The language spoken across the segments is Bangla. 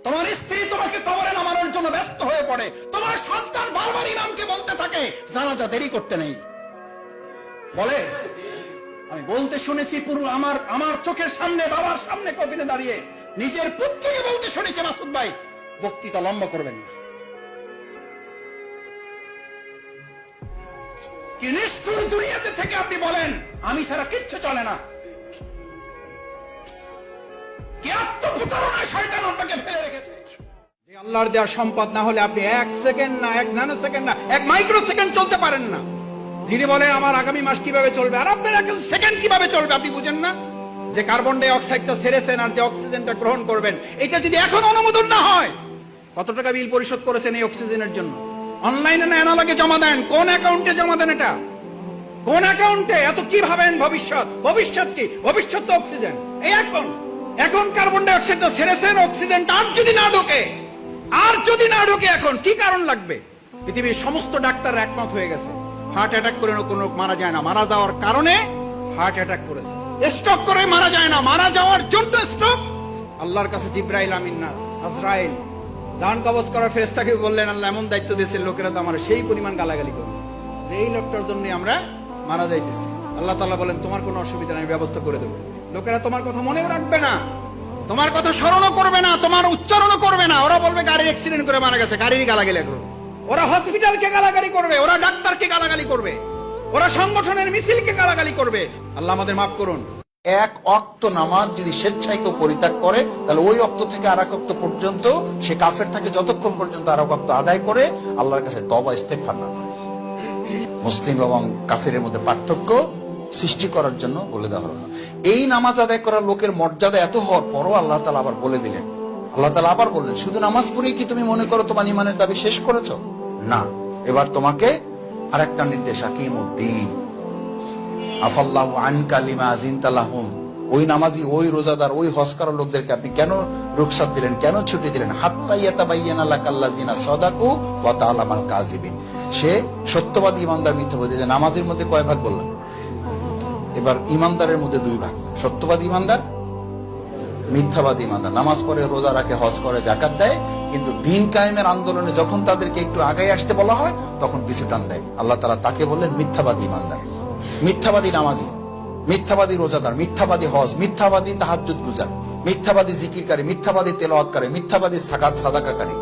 তোমার স্ত্রী তোমাকে কবরে নামানোর জন্য ব্যস্ত হয়ে পড়ে, তোমার সন্তান বারবার ইমামকে বলতে থাকে জানাজা দেরি করতে নেই, বলে আমি বলতে শুনেছি পুরো আমার চোখের সামনে, বাবার সামনে কফিনে দাঁড়িয়ে নিজের পুত্রকে বলতে শুনেছি মাসুদ ভাই বক্তৃতা লম্বা করবেন না। কি নিষ্ঠুর দুনিয়াতে থেকে আপনি বলেন আমি ছাড়া কিচ্ছু চলে না। কি আত্মপ্রতারণায় শয়তান আপনাকে ফেলে রেখেছে। যে আল্লাহর দেওয়া সম্পদ না হলে আপনি 1 সেকেন্ড না, 1 ন্যানো সেকেন্ড না, 1 মাইক্রো সেকেন্ড চলতে পারেন না। যিনি বলেন আমার আগামী মাস কিভাবে চলবে, আর আপনার 1 সেকেন্ড কিভাবে চলবে আপনি বুঝেন না? যে কার্বন ডাই অক্সাইডটা ছেড়েছেন আর যে অক্সিজেনটা গ্রহণ করবেন, এটা যদি এখন অনুমোদন না হয়, কত টাকা বিল পরিশোধ করেছেন এই অক্সিজেনের জন্য? অনলাইনে না অ্যানালগে জমা দেন? কোন অ্যাকাউন্টে জমা দেন? এটা কোন অ্যাকাউন্টে? এত কি ভাবেন ভবিষ্যৎ? ভবিষ্যৎ কি? ভবিষ্যৎ তো অক্সিজেন। এই এখন কার্বন ডাই অক্সাইডটা ছেড়েছেন, অক্সিজেনটা আর যদি না ঢোকে এখন কি কারণ লাগবে? পৃথিবীর সমস্ত ডাক্তার একমত হয়ে গেছে হার্ট অ্যাটাক করে কোনো লোক মারা যায় না, মারা যাওয়ার কারণে হার্ট অ্যাটাক করেছে। স্ট্রোক করে মারা যায় না, মারা যাওয়ার জন্য স্ট্রোক। আল্লাহর কাছে জিব্রাইল আমিন না আজরাইল জান কবজ করার ফেরেশতাকে বললেন আল্লাহ এমন দায়িত্ব দিয়েছেন লোকেরা তো আমার সেই পরিমাণ গালাগালি করবে যে এই লোকটার জন্য আমরা মারা যাইতেছি। আল্লাহ তাআলা বলেন তোমার কোনো অসুবিধা নেই, ব্যবস্থা করে দেবো। লোকেরা তোমার কথা মনেও রাখবে না, তোমার কথা স্মরণও করবে না, তোমার উচ্চারণও করবে না। ওরা বলবে গাড়ির অ্যাক্সিডেন্ট করে মারা গেছে, গাড়িরই গালাগালি করবে। ওরা হসপিটালকে গালাগালি করবে, ওরা ডাক্তারকে গালাগালি করবে, ওরা সংগঠনের মিছিলকে গালাগালি করবে। আল্লাহ আমাদের মাফ করুন। এক ওয়াক্ত নামাজ যদি স্বেচ্ছায় কেউ পরিত্যাগ করে, তাহলে ওই ওয়াক্ত থেকে আরেক ওয়াক্ত পর্যন্ত সে কাফের থাকে যতক্ষণ পর্যন্ত আরেক ওয়াক্ত আদায় করে আল্লাহর কাছে তওবা ইস্তেগফার না করে। মুসলিম এবং কাফেরের মধ্যে পার্থক্য সৃষ্টি করার জন্য বলে দেওয়া হলো। এই নামাজ আদায় করার লোকের মর্যাদা এত হওয়ার পরও আল্লাহ তাআলা আবার বলে দিলেন, আল্লাহ তাআলা আবার বললেন শুধু নামাজ পড়েই কি তুমি মনে করো তোমার ঈমানের দাবি শেষ করেছো? না, এবার তোমাকে আরেকটা নির্দেশ, আকিমুদ্দিন আফাল্লাহু আনকা লিমা আযিনতা লাহুম। ওই নামাজি, ওই রোজাদার, ওই হজ করার লোকদেরকে আপনি কেন রুখসাত দিলেন, কেন ছুটি দিলেন? হাত্তা ইয়াতাবায়্যানা লাকাল্লাযিনা সাদাকু ওয়া তাআলামাল কাযিবিন। সে সত্যবাদী ইমানদার মিথ্যাবাদী। যে নামাজের মধ্যে কয় ভাগ বললাম? এবার ইমানদারের মধ্যে 2 ভাগ, সত্যবাদী ইমানদার, মিথ্যাবাদী ইমানদার। নামাজ পড়ে, রোজা রাখে, হজ করে, যাকাত দেয়, কিন্তু দিন কায়েমের আন্দোলনে যখন তাদেরকে একটু আগায় আসতে বলা হয় তখন পিছু টান দেয়। আল্লাহ তাআলা তাকে বললেন মিথ্যাবাদী ইমানদার, মিথ্যাবাদী নামাজি, মিথ্যাবাদী রোজাদার, মিথ্যাবাদী হজ, মিথ্যাবাদী তাহাজ্জুদ গুজার, মিথ্যাবাদী জিকিরকারী, মিথ্যাবাদী তেলাওয়াতকারী, মিথ্যাবাদী যাকাত সাদাকাকারী।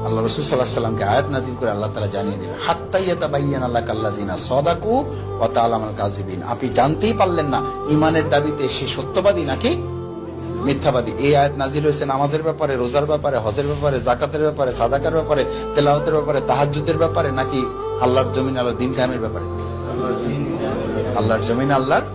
আল্লাহ রাসূল সাল্লাল্লাহু আলাইহি ওয়াসাল্লামকে আয়াত নাযিল করে আল্লাহ তাআলা জানিয়ে দিলেন হাত্তা ইয়াতাবায়্যানা লাকাল্লাযিনা সাদাকু ওয়া তাআলামাল কাযিবিন। আপনি জানতেই পারলেন না ঈমানের দাবিতে সে সত্যবাদী নাকি মিথ্যাবাদী। এই আয়াত নাযিল হয়েছে নামাজের ব্যাপারে, রোজার ব্যাপারে, হজের ব্যাপারে, যাকাতের ব্যাপারে, সাদাকার ব্যাপারে, তেলাওয়াতের ব্যাপারে, তাহাজ্জুদের ব্যাপারে, নাকি আল্লাহর জমিন, আল্লাহর দিন কায়েমের ব্যাপারে? আল্লাহর জমিন, আল্লাহর